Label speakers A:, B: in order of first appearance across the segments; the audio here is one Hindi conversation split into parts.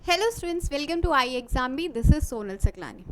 A: Hello students, welcome to I exam B. This is Sonal Saklani.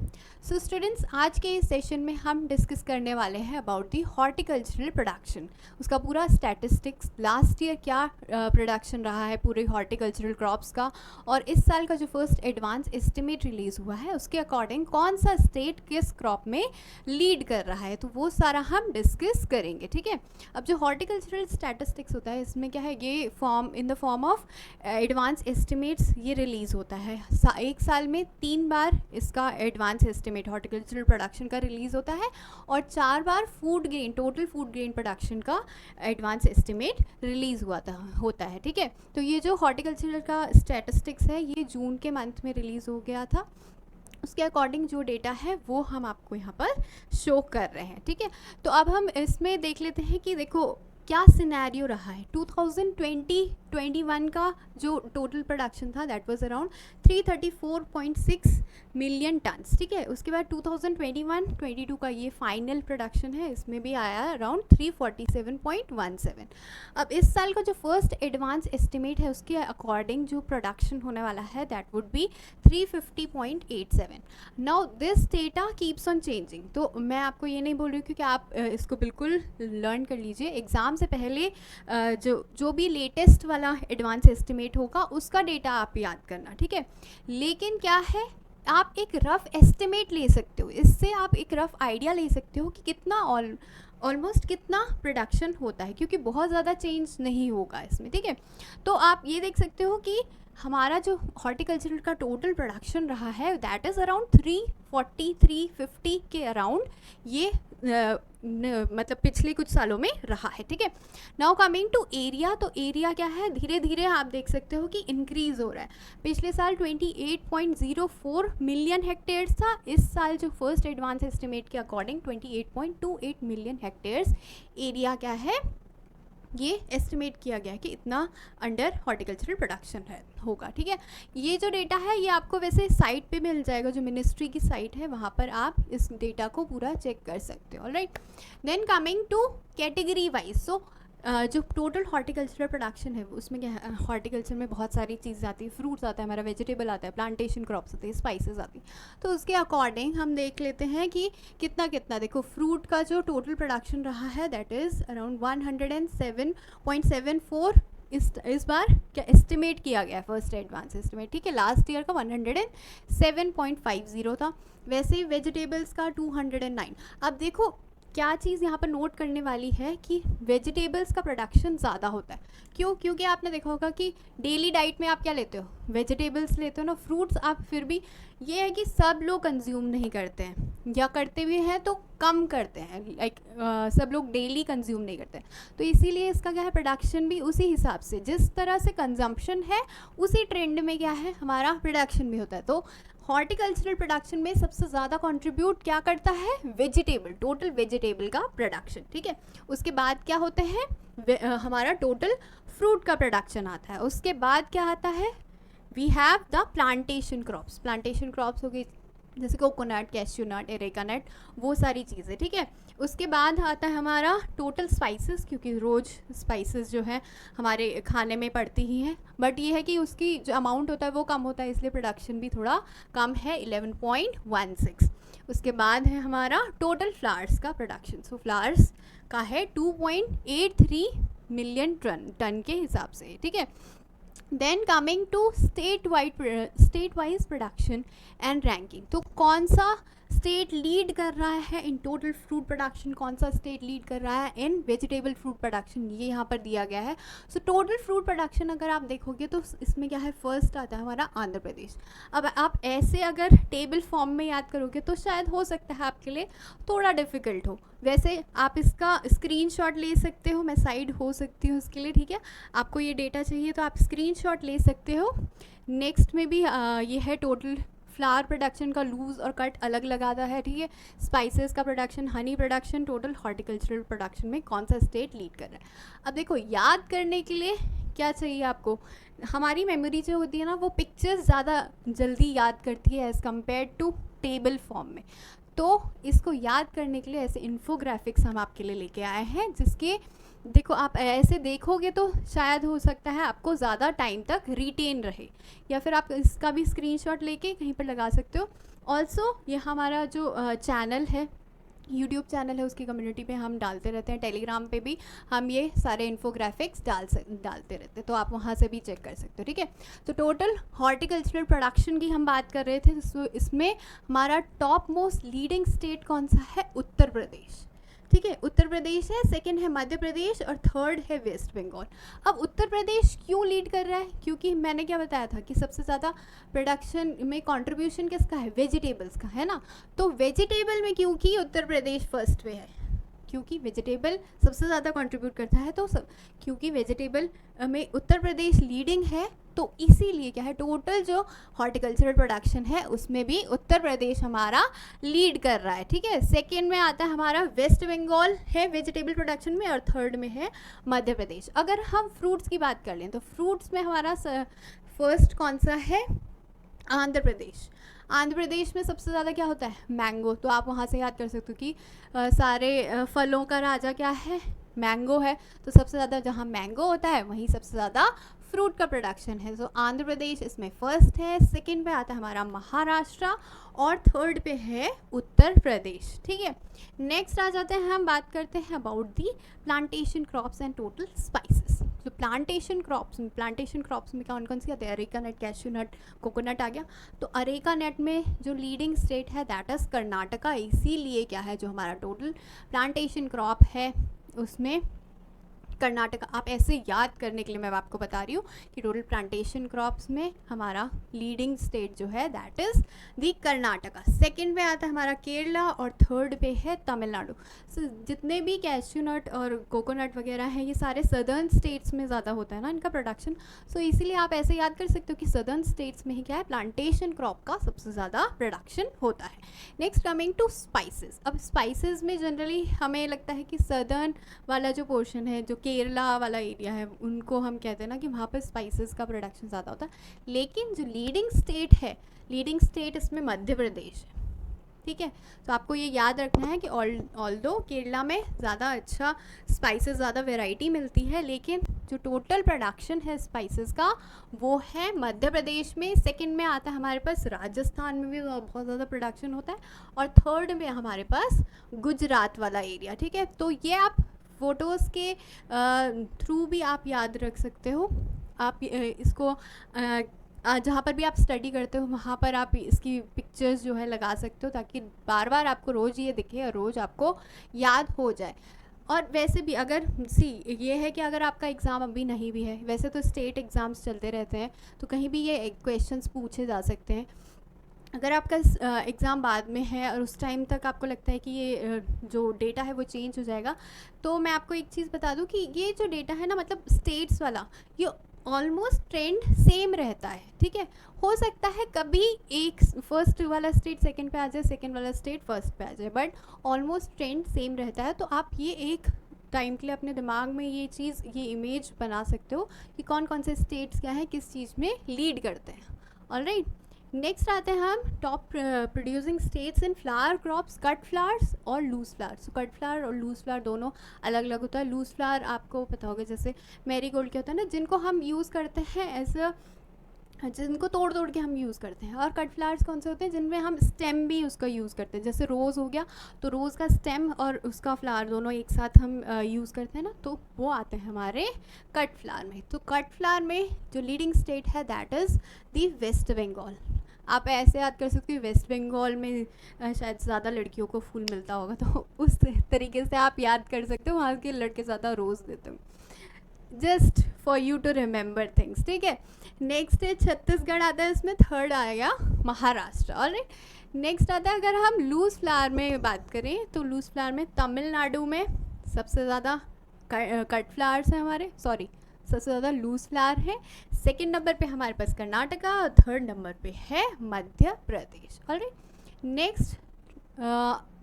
A: So students, आज के इस सेशन में हम डिस्कस करने वाले हैं अबाउट दी हॉर्टिकल्चरल प्रोडक्शन। उसका पूरा स्टैटिस्टिक्स, लास्ट ईयर क्या प्रोडक्शन रहा है पूरे हॉर्टिकल्चरल क्रॉप्स का, और इस साल का जो फर्स्ट एडवांस एस्टिमेट रिलीज़ हुआ है उसके अकॉर्डिंग कौन सा स्टेट किस क्रॉप में लीड कर रहा है, तो वो सारा हम डिस्कस करेंगे। ठीक है। अब जो हॉर्टिकल्चरल स्टैटिस्टिक्स होता है इसमें क्या है, ये form in the form of advance estimates ये रिलीज़ होता है। एक साल में 3 बार इसका एडवांस एस्टिमेट हॉर्टिकल्चरल प्रोडक्शन का रिलीज़ होता है, और 4 बार food grain, total food grain production का एडवांस एस्टिमेट रिलीज़ होता है। ठीक है। तो ये जो हॉर्टिकल्चरल का स्टैटिस्टिक्स है ये जून के मंथ में रिलीज़ हो गया था। उसके अकॉर्डिंग जो डेटा है वो हम आपको यहाँ पर शो कर रहे हैं। ठीक है। तो अब हम इसमें देख लेते हैं कि देखो क्या सिनेरियो रहा है। 2020-21 का जो टोटल प्रोडक्शन था that was around 334.6 million turns. ठीक है। उसके बाद 2021-22 का ये फाइनल प्रोडक्शन है, इसमें भी आया अराउंड 347.17। अब इस साल का जो फर्स्ट एडवांस एस्टिमेट है उसके अकॉर्डिंग जो प्रोडक्शन होने वाला है that would be 350.87। Now this data keeps on changing. तो मैं आपको ये नहीं बोल रही हूँ कि आप इसको बिल्कुल लर्न कर लीजिए। एग्ज़ाम से पहले जो भी लेटेस्ट वाला एडवांस एस्टिमेट होगा उसका डेटा आप याद करना। ठीक है। लेकिन क्या है, आप एक रफ़ एस्टिमेट ले सकते हो, इससे आप एक रफ़ आइडिया ले सकते हो कि कितना ऑलमोस्ट कितना प्रोडक्शन होता है, क्योंकि बहुत ज़्यादा चेंज नहीं होगा इसमें। ठीक है। तो आप ये देख सकते हो कि हमारा जो हॉर्टिकल्चरल का टोटल प्रोडक्शन रहा है दैट इज़ अराउंड 340-350 के अराउंड ये मतलब पिछले कुछ सालों में रहा है। ठीक है। नाउ कमिंग टू एरिया, तो एरिया क्या है, धीरे धीरे आप देख सकते हो कि इंक्रीज़ हो रहा है। पिछले साल 28.04 मिलियन हेक्टेयर्स था, इस साल जो फर्स्ट एडवांस एस्टिमेट के अकॉर्डिंग 28.28 मिलियन हेक्टेयर्स एरिया क्या है, ये एस्टिमेट किया गया है कि इतना अंडर हॉर्टिकल्चरल प्रोडक्शन है होगा। ठीक है। ये जो डेटा है ये आपको वैसे साइट पे मिल जाएगा, जो मिनिस्ट्री की साइट है वहाँ पर आप इस डेटा को पूरा चेक कर सकते हो। Alright. Then coming to category wise, so जो टोटल हॉर्टिकल्चरल प्रोडक्शन है उसमें क्या है, हॉर्टिकल्चर में बहुत सारी चीज़ें आती है, फ्रूट्स आता है हमारा, वेजिटेबल आता है, प्लांटेशन क्रॉप्स आते हैं, स्पाइसेस आती है। तो उसके अकॉर्डिंग हम देख लेते हैं कि कितना कितना, देखो फ्रूट का जो टोटल प्रोडक्शन रहा है दैट इज़ अराउंड 107.74 इस बार क्या एस्टिमेट किया गया है, फर्स्ट एडवांस एस्टिमेट। ठीक है। लास्ट ईयर का 107.50 था। वैसे ही वेजिटेबल्स का 209। अब देखो क्या चीज़ यहाँ पर नोट करने वाली है कि वेजिटेबल्स का प्रोडक्शन ज़्यादा होता है। क्यों? क्योंकि आपने देखा होगा कि डेली डाइट में आप क्या लेते हो, वेजिटेबल्स लेते हो ना। फ्रूट्स आप फिर भी ये है कि सब लोग कंज्यूम नहीं करते हैं, या करते भी हैं तो कम करते हैं, लाइक सब लोग डेली कंज्यूम नहीं करते हैं। तो इसीलिए इसका क्या है, प्रोडक्शन भी उसी हिसाब से, जिस तरह से कंजम्पशन है उसी ट्रेंड में क्या है हमारा प्रोडक्शन भी होता है। तो हॉर्टिकल्चरल प्रोडक्शन में सबसे ज़्यादा कंट्रीब्यूट क्या करता है, वेजिटेबल, टोटल वेजिटेबल का प्रोडक्शन। ठीक है। उसके बाद क्या होते हैं, हमारा टोटल फ्रूट का प्रोडक्शन आता है। उसके बाद क्या आता है, we have the plantation crops. Plantation crops हो गई जैसे coconut, cashew nut, areca nut, वो सारी चीज़ें। ठीक है। उसके बाद आता है हमारा टोटल स्पाइसेस, क्योंकि रोज़ स्पाइसेस जो है हमारे खाने में पड़ती ही हैं, बट ये है कि उसकी जो अमाउंट होता है वो कम होता है, इसलिए प्रोडक्शन भी थोड़ा कम है, 11.16। उसके बाद है हमारा टोटल फ्लावर्स का प्रोडक्शन। सो फ्लावर्स का है 2.83 मिलियन टन के हिसाब से। ठीक है। Then coming to state wise production and ranking, तो कौन सा स्टेट लीड कर रहा है इन टोटल फ्रूट प्रोडक्शन, कौन सा स्टेट लीड कर रहा है इन वेजिटेबल फ्रूट प्रोडक्शन, ये यहाँ पर दिया गया है। सो टोटल फ्रूट प्रोडक्शन अगर आप देखोगे तो इसमें क्या है, फर्स्ट आता है हमारा आंध्र प्रदेश। अब आप ऐसे अगर टेबल फॉर्म में याद करोगे तो शायद हो सकता है आपके लिए थोड़ा डिफ़िकल्ट हो, वैसे आप इसका स्क्रीनशॉट ले सकते हो, मैं साइड हो सकती हूँ इसके लिए। ठीक है। आपको ये डेटा चाहिए तो आप स्क्रीनशॉट ले सकते हो। नेक्स्ट में भी ये है टोटल फ्लावर प्रोडक्शन का लूज़ और कट अलग लगाता है। ठीक है। स्पाइसेस का production, honey production, total horticultural production में कौन सा स्टेट लीड कर रहा है। अब देखो याद करने के लिए क्या चाहिए आपको, हमारी मेमोरी जो होती है ना वो पिक्चर्स ज़्यादा जल्दी याद करती है as compare to table form में। तो इसको याद करने के लिए ऐसे इन्फोग्राफिक्स हम आपके लिए लेके आए हैं, जिसके देखो आप ऐसे देखोगे तो शायद हो सकता है आपको ज़्यादा टाइम तक रिटेन रहे, या फिर आप इसका भी स्क्रीनशॉट लेके कहीं पर लगा सकते हो। ऑल्सो ये हमारा जो चैनल है, यूट्यूब चैनल है, उसकी कम्युनिटी पे हम डालते रहते हैं, टेलीग्राम पे भी हम ये सारे इन्फोग्राफिक्स डालते रहते हैं, तो आप वहाँ से भी चेक कर सकते हो, ठीक है। तो टोटल हॉर्टिकल्चरल प्रोडक्शन की हम बात कर रहे थे, तो इसमें हमारा टॉप मोस्ट लीडिंग स्टेट कौन सा है? उत्तर प्रदेश, ठीक है, उत्तर प्रदेश है, सेकंड है मध्य प्रदेश और थर्ड है वेस्ट बंगाल। अब उत्तर प्रदेश क्यों लीड कर रहा है? क्योंकि मैंने क्या बताया था कि सबसे ज़्यादा प्रोडक्शन में कंट्रीब्यूशन किसका है? वेजिटेबल्स का, है ना। तो वेजिटेबल में क्योंकि उत्तर प्रदेश फर्स्ट पे है, क्योंकि वेजिटेबल सबसे ज़्यादा कंट्रीब्यूट करता है, तो क्योंकि वेजिटेबल में उत्तर प्रदेश लीडिंग है, तो इसीलिए क्या है, टोटल जो हॉर्टिकल्चरल प्रोडक्शन है उसमें भी उत्तर प्रदेश हमारा लीड कर रहा है, ठीक है। सेकेंड में आता है हमारा वेस्ट बंगाल है वेजिटेबल प्रोडक्शन में, और थर्ड में है मध्य प्रदेश। अगर हम फ्रूट्स की बात कर लें तो फ्रूट्स में हमारा फर्स्ट कौन सा है? आंध्र प्रदेश। आंध्र प्रदेश में सबसे ज़्यादा क्या होता है? मैंगो। तो आप वहाँ से याद कर सकते हो कि सारे फलों का राजा क्या है? मैंगो है। तो सबसे ज़्यादा जहाँ मैंगो होता है वहीं सबसे ज़्यादा फ्रूट का प्रोडक्शन है। तो आंध्र प्रदेश इसमें फर्स्ट है, सेकंड पे आता है हमारा महाराष्ट्र और थर्ड पे है उत्तर प्रदेश, ठीक है। नेक्स्ट आ जाते हैं, हम बात करते हैं about the plantation crops and total spices. तो प्लांटेशन क्रॉप्स में कौन कौन सी आते हैं? अरेका नट, कैश्यू नट, कोकोनट आ गया। तो अरेका नट में जो लीडिंग स्टेट है दैट इज़ कर्नाटका। इसीलिए क्या है, जो हमारा टोटल प्लांटेशन क्रॉप है उसमें कर्नाटका। आप ऐसे याद करने के लिए मैं आपको बता रही हूँ कि टोटल प्लांटेशन क्रॉप्स में हमारा लीडिंग स्टेट जो है that is the Karnataka. Second पे आता है हमारा केरला और थर्ड पे है तमिलनाडु। सो जितने भी कैश्यू नट और कोकोनट वगैरह हैं ये सारे सदर्न स्टेट्स में ज़्यादा होता है ना इनका प्रोडक्शन। सो इसीलिए आप ऐसे याद कर सकते हो कि सदर्न स्टेट्स में ही क्या है, प्लांटेशन क्रॉप का सबसे ज़्यादा प्रोडक्शन होता है। Next coming to spices. अब स्पाइसेस में जनरली हमें लगता है कि सदर्न वाला जो पोर्शन है, जो केरला वाला एरिया है, उनको हम कहते हैं ना कि वहाँ पर स्पाइसेस का प्रोडक्शन ज़्यादा होता है। लेकिन जो लीडिंग स्टेट है, लीडिंग स्टेट इसमें मध्य प्रदेश है, ठीक है। तो आपको ये याद रखना है कि ऑल्दो केरला में ज़्यादा अच्छा स्पाइसेस, ज़्यादा वैरायटी मिलती है, लेकिन जो टोटल प्रोडक्शन है स्पाइसेस का वो है मध्य प्रदेश में। सेकंड में आता है हमारे पास राजस्थान में भी बहुत ज़्यादा प्रोडक्शन होता है, और थर्ड में हमारे पास गुजरात वाला एरिया, ठीक है। तो ये आप फ़ोटोज़ के थ्रू भी आप याद रख सकते हो। आप इसको जहाँ पर भी आप स्टडी करते हो वहाँ पर आप इसकी पिक्चर्स जो है लगा सकते हो, ताकि बार बार आपको रोज़ ये दिखे और रोज़ आपको याद हो जाए। और वैसे भी अगर ये है कि अगर आपका एग्ज़ाम अभी नहीं भी है, वैसे तो स्टेट एग्ज़ाम्स चलते रहते हैं, तो कहीं भी ये क्वेश्चंस पूछे जा सकते हैं। अगर आपका एग्ज़ाम बाद में है और उस टाइम तक आपको लगता है कि ये जो डेटा है वो चेंज हो जाएगा, तो मैं आपको एक चीज़ बता दूं कि ये जो डेटा है ना, मतलब स्टेट्स वाला, ये ऑलमोस्ट ट्रेंड सेम रहता है, ठीक है। हो सकता है कभी एक फर्स्ट वाला स्टेट सेकंड पे आ जाए, सेकंड वाला स्टेट फर्स्ट पे आ जाए, बट ऑलमोस्ट ट्रेंड सेम रहता है। तो आप ये एक टाइम के लिए अपने दिमाग में ये चीज़, ये इमेज बना सकते हो कि कौन कौन से स्टेट्स क्या है, किस चीज़ में लीड करते हैं। ऑलराइट, नेक्स्ट आते हैं हम top producing states in flower crops, cut flowers और लूज फ्लावर्स। कट फ्लावर और लूज फ्लावर दोनों अलग अलग होता है। लूज फ्लावर आपको पता होगा जैसे मैरीगोल्ड क्या होता है ना, जिनको हम यूज़ करते हैं एज अ, जिनको तोड़ तोड़ के हम यूज़ करते हैं। और कट फ्लावर्स कौन से होते हैं, जिनमें हम स्टेम भी उसका यूज़ करते हैं। जैसे रोज़ हो गया, तो रोज़ का स्टेम और उसका फ्लावर दोनों एक साथ हम यूज़ करते हैं ना, तो वो आते हैं हमारे कट फ्लावर में। तो कट फ्लावर में जो लीडिंग स्टेट है that is the West Bengal. आप ऐसे याद कर सकते हो, वेस्ट बंगाल में शायद ज़्यादा लड़कियों को फूल मिलता होगा, तो उस तरीके से आप याद कर सकते हो, वहाँ के लड़के ज़्यादा रोज़ देते हो, just for you to remember things, ठीक है। नेक्स्ट है छत्तीसगढ़ आता है, इसमें थर्ड आएगा महाराष्ट्र। ऑलराइट, नेक्स्ट आता है अगर हम लूज़ फ्लावर में बात करें तो लूज़ फ्लावर में तमिलनाडु में सबसे ज़्यादा कट फ्लावर्स हैं हमारे, सॉरी सबसे ज़्यादा लूज़ फ्लावर है। सेकंड नंबर पे हमारे पास कर्नाटका और थर्ड नंबर पे है मध्य प्रदेश। ऑलराइट, नेक्स्ट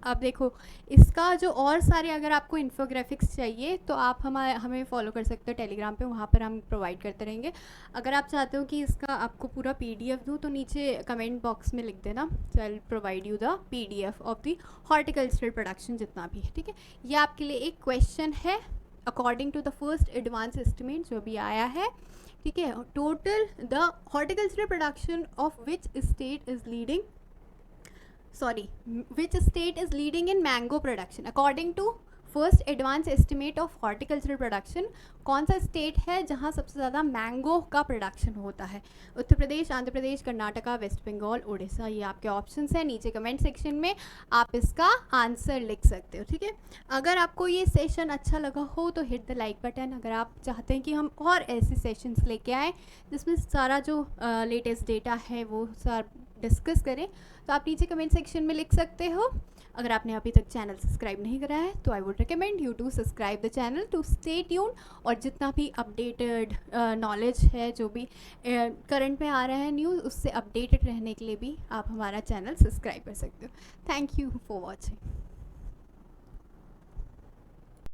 A: अब देखो, इसका जो और सारे अगर आपको इन्फोग्राफिक्स चाहिए तो आप हमें फॉलो कर सकते हो टेलीग्राम पे, वहाँ पर हम प्रोवाइड करते रहेंगे। अगर आप चाहते हो कि इसका आपको पूरा पीडीएफ दूँ तो नीचे कमेंट बॉक्स में लिख देना, so I will provide you the PDF of the horticultural production जितना भी है, ठीक है। ये आपके लिए एक क्वेश्चन है according to the first advance estimate जो भी आया है, ठीक है। Total the horticultural production of which state is leading, which state is leading in mango production according to first advance estimate of horticultural production. कौन सा स्टेट है जहां सबसे ज़्यादा मैंगो का प्रोडक्शन होता है? उत्तर प्रदेश, आंध्र प्रदेश, कर्नाटका, वेस्ट बंगाल, उड़ीसा। ये आपके ऑप्शंस हैं, नीचे कमेंट सेक्शन में आप इसका आंसर लिख सकते हो, ठीक है। अगर आपको ये सेशन अच्छा लगा हो तो हिट द लाइक बटन। अगर आप चाहते हैं कि हम और ऐसे सेशंस लेके आएँ जिसमें सारा जो लेटेस्ट डेटा है वो सारा डिस्कस करें, तो आप नीचे कमेंट सेक्शन में लिख सकते हो। अगर आपने अभी तक चैनल सब्सक्राइब नहीं करा है तो I would recommend you to subscribe the channel to stay tune, और जितना भी अपडेटेड नॉलेज है, जो भी करंट में आ रहा है न्यूज़, उससे अपडेटेड रहने के लिए भी आप हमारा चैनल सब्सक्राइब कर सकते हो। Thank you for watching.